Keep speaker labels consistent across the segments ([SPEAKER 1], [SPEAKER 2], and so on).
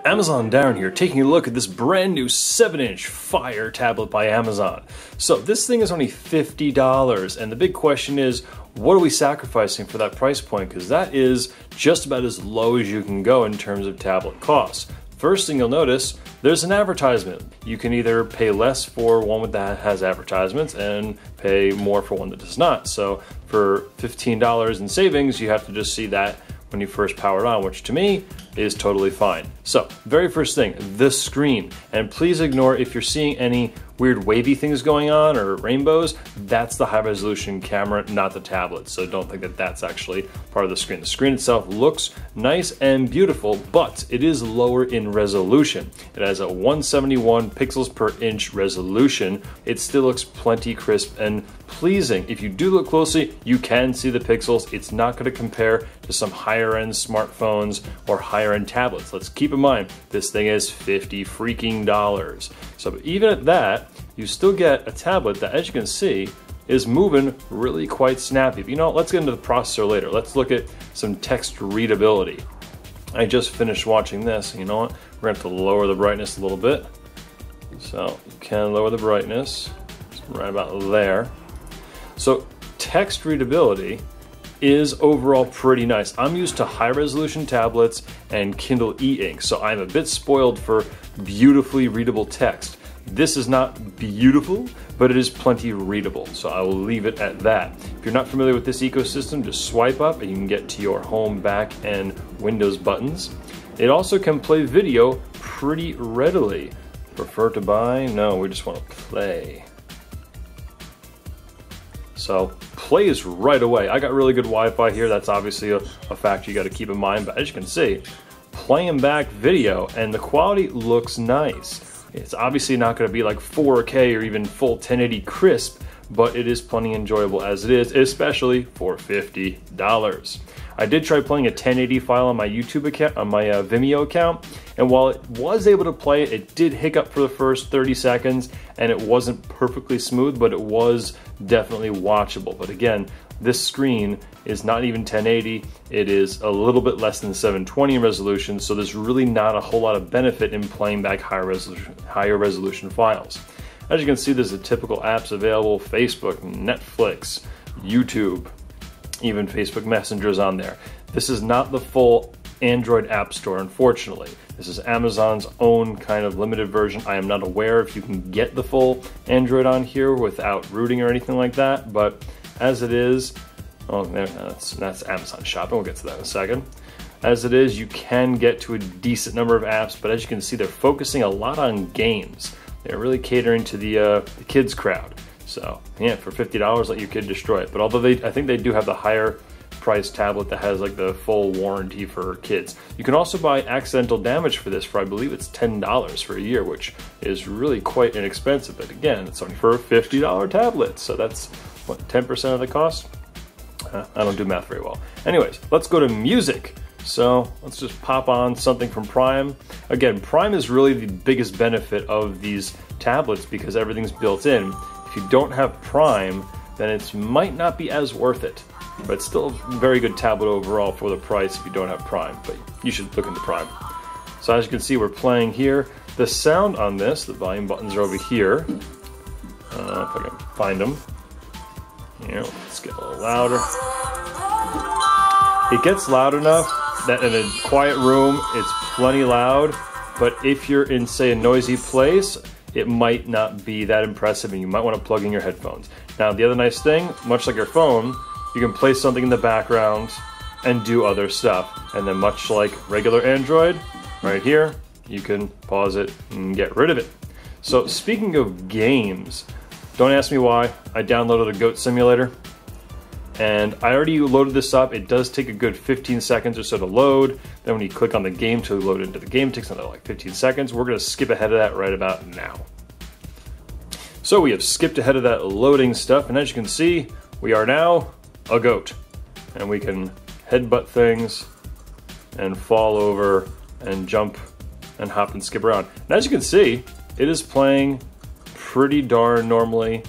[SPEAKER 1] Amazon Darren here, taking a look at this brand new 7-inch Fire tablet by Amazon. So this thing is only $50, and the big question is, what are we sacrificing for that price point? Because that is just about as low as you can go in terms of tablet costs. First thing you'll notice, there's an advertisement. You can either pay less for one that has advertisements and pay more for one that does not. So for $15 in savings, you have to just see that when you first power it on, which to me is totally fine. So, very first thing, the screen. And please ignore if you're seeing any weird wavy things going on or rainbows, that's the high resolution camera, not the tablet. So don't think that that's actually part of the screen. The screen itself looks nice and beautiful, but it is lower in resolution. It has a 171 pixels per inch resolution. It still looks plenty crisp and pleasing. If you do look closely, you can see the pixels. It's not going to compare to some higher end smartphones or higher end tablets. Let's keep in mind, this thing is $50 freaking dollars. So even at that, you still get a tablet that, as you can see, is moving really quite snappy. But you know, let's get into the processor later. Let's look at some text readability. I just finished watching this. You know what? We're going to have to lower the brightness a little bit. So you can lower the brightness right about there. So text readability is overall pretty nice. I'm used to high resolution tablets and Kindle e-ink, so I'm a bit spoiled for beautifully readable text. This is not beautiful, but it is plenty readable, so I will leave it at that. If you're not familiar with this ecosystem, just swipe up and you can get to your home, back, and Windows buttons. It also can play video pretty readily. Prefer to buy? No, we just want to play. So play is right away. I got really good Wi-Fi here. That's obviously a factor you got to keep in mind. But as you can see, playing back video and the quality looks nice. It's obviously not going to be like 4K or even full 1080 crisp, but it is plenty enjoyable as it is, especially for $50. I did try playing a 1080 file on my YouTube account, on my Vimeo account, and while it was able to play it, it did hiccup for the first 30 seconds, and it wasn't perfectly smooth, but it was definitely watchable. But again, this screen is not even 1080, it is a little bit less than 720 in resolution, so there's really not a whole lot of benefit in playing back higher resolution files. As you can see, there's the typical apps available: Facebook, Netflix, YouTube, even Facebook Messenger is on there. This is not the full Android App Store, unfortunately. This is Amazon's own kind of limited version. I am not aware if you can get the full Android on here without rooting or anything like that, but as it is, oh, that's Amazon Shopping, we'll get to that in a second. As it is, you can get to a decent number of apps, but as you can see, they're focusing a lot on games. They're really catering to the kids crowd. So yeah, for $50, let your kid destroy it. But although I think they do have the higher price tablet that has like the full warranty for kids. You can also buy accidental damage for this for, I believe it's $10 for a year, which is really quite inexpensive. But again, it's only for a $50 tablet. So that's what, 10% of the cost? I don't do math very well. Anyways, let's go to music. So let's just pop on something from Prime. Again, Prime is really the biggest benefit of these tablets because everything's built in. If you don't have Prime, then it might not be as worth it. But it's still a very good tablet overall for the price if you don't have Prime. But you should look into Prime. So as you can see, we're playing here. The sound on this, the volume buttons are over here. If I can find them. Here, let's get a little louder. It gets loud enough that in a quiet room, it's plenty loud. But if you're in, say, a noisy place, it might not be that impressive and you might want to plug in your headphones. Now, the other nice thing, much like your phone, you can play something in the background and do other stuff. And then much like regular Android, right here, you can pause it and get rid of it. So speaking of games, don't ask me why, I downloaded a Goat Simulator. And I already loaded this up. It does take a good 15 seconds or so to load. Then when you click on the game to load into the game, it takes another like 15 seconds. We're gonna skip ahead of that right about now. So we have skipped ahead of that loading stuff, and as you can see, we are now a goat. And we can headbutt things and fall over and jump and hop and skip around. And as you can see, it is playing pretty darn normally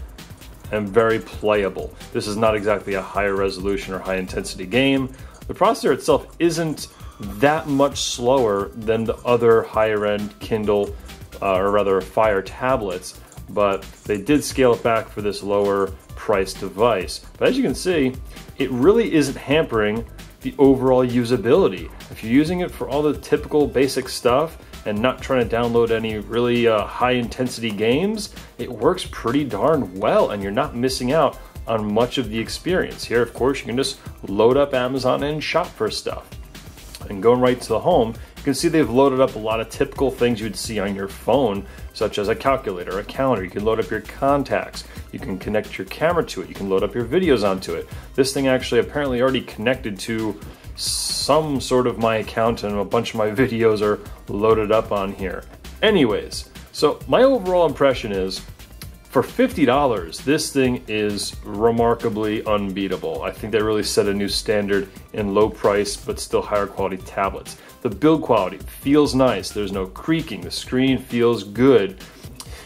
[SPEAKER 1] and very playable. This is not exactly a higher resolution or high intensity game, the processor itself isn't that much slower than the other higher-end Kindle, or rather Fire tablets, but they did scale it back for this lower price device. But as you can see, it really isn't hampering the overall usability. If you're using it for all the typical basic stuff and not trying to download any really high intensity games, it works pretty darn well, and you're not missing out on much of the experience. Here, of course, you can just load up Amazon and shop for stuff. And going right to the home, you can see they've loaded up a lot of typical things you'd see on your phone, such as a calculator, a calendar. You can load up your contacts. You can connect your camera to it. You can load up your videos onto it. This thing actually apparently already connected to some sort of my account, and a bunch of my videos are loaded up on here. Anyways, so my overall impression is, for $50, this thing is remarkably unbeatable. I think they really set a new standard in low price but still higher quality tablets. The build quality feels nice. There's no creaking. The screen feels good.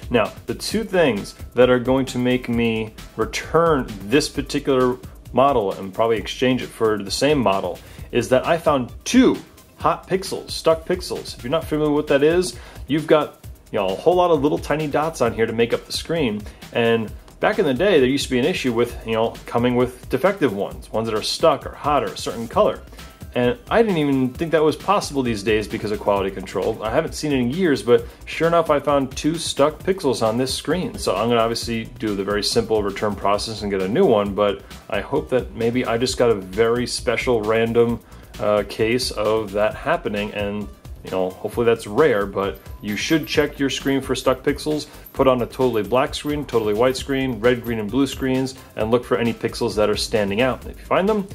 [SPEAKER 1] Now, the two things that are going to make me return this particular model and probably exchange it for the same model is that I found two hot pixels, stuck pixels. If you're not familiar with what that is, you've got a whole lot of little tiny dots on here to make up the screen. And back in the day, there used to be an issue with, coming with defective ones that are stuck or hot or a certain color. And I didn't even think that was possible these days because of quality control. I haven't seen it in years, but sure enough, I found two stuck pixels on this screen. So I'm gonna obviously do the very simple return process and get a new one, but I hope that maybe I just got a very special random case of that happening, and hopefully that's rare, but you should check your screen for stuck pixels, put on a totally black screen, totally white screen, red, green, and blue screens, and look for any pixels that are standing out. If you find them,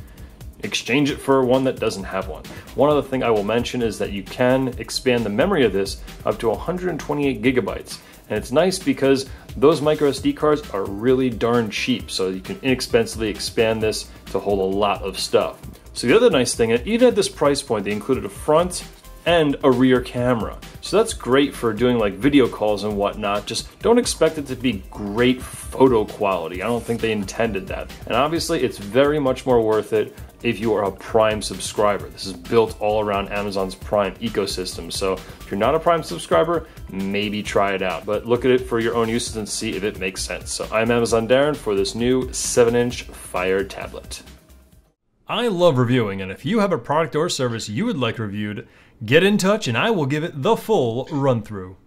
[SPEAKER 1] exchange it for one that doesn't have one. One other thing I will mention is that you can expand the memory of this up to 128 gigabytes. And it's nice because those micro SD cards are really darn cheap, so you can inexpensively expand this to hold a lot of stuff. So the other nice thing, even at this price point, they included a front and a rear camera. So that's great for doing like video calls and whatnot. Just don't expect it to be great photo quality. I don't think they intended that. And obviously it's very much more worth it if you are a Prime subscriber. This is built all around Amazon's Prime ecosystem. So if you're not a Prime subscriber, maybe try it out, but look at it for your own uses and see if it makes sense. So I'm Amazon Darren for this new 7-inch Fire tablet. I love reviewing, and if you have a product or service you would like reviewed, get in touch and I will give it the full run through.